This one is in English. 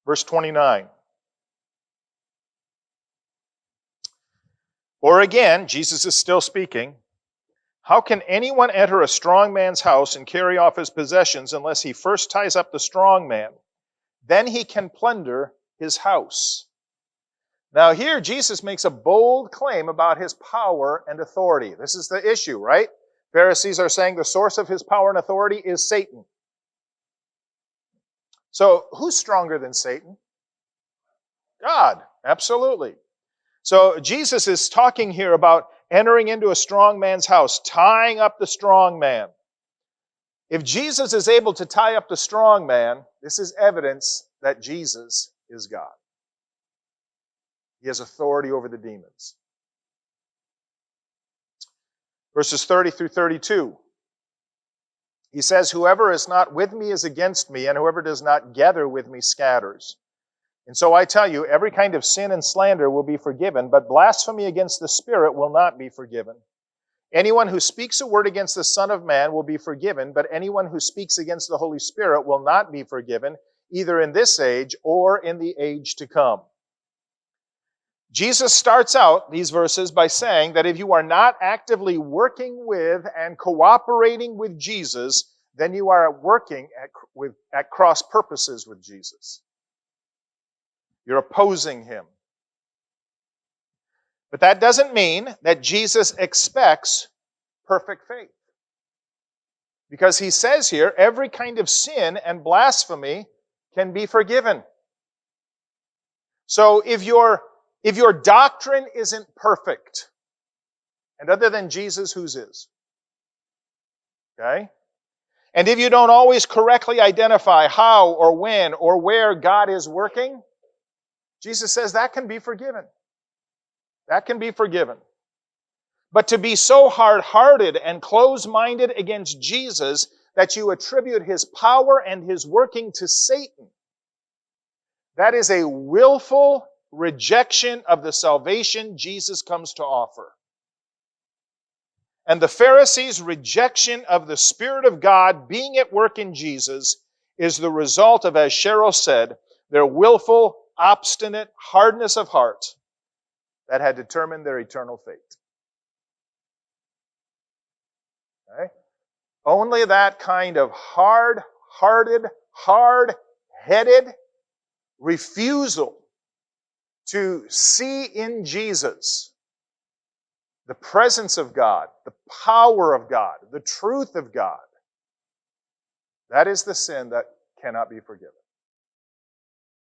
Verse 29. Or again, Jesus is still speaking, how can anyone enter a strong man's house and carry off his possessions unless he first ties up the strong man? Then he can plunder his house. Now here, Jesus makes a bold claim about his power and authority. This is the issue, right? Pharisees are saying the source of his power and authority is Satan. So who's stronger than Satan? God, absolutely. So Jesus is talking here about entering into a strong man's house, tying up the strong man. If Jesus is able to tie up the strong man, this is evidence that Jesus is God. He has authority over the demons. Verses 30 through 32. He says, whoever is not with me is against me, and whoever does not gather with me scatters. And so I tell you, every kind of sin and slander will be forgiven, but blasphemy against the Spirit will not be forgiven. Anyone who speaks a word against the Son of Man will be forgiven, but anyone who speaks against the Holy Spirit will not be forgiven, either in this age or in the age to come. Jesus starts out these verses by saying that if you are not actively working with and cooperating with Jesus, then you are working at cross purposes with Jesus. You're opposing him. But that doesn't mean that Jesus expects perfect faith. Because he says here, every kind of sin and blasphemy can be forgiven. So if your doctrine isn't perfect, and other than Jesus, whose is? Okay? And if you don't always correctly identify how or when or where God is working, Jesus says that can be forgiven. That can be forgiven. But to be so hard-hearted and close-minded against Jesus that you attribute his power and his working to Satan, that is a willful rejection of the salvation Jesus comes to offer. And the Pharisees' rejection of the Spirit of God being at work in Jesus is the result of, as Cheryl said, their willful, obstinate hardness of heart that had determined their eternal fate. Okay? Only that kind of hard-hearted, hard-headed refusal to see in Jesus the presence of God, the power of God, the truth of God, that is the sin that cannot be forgiven.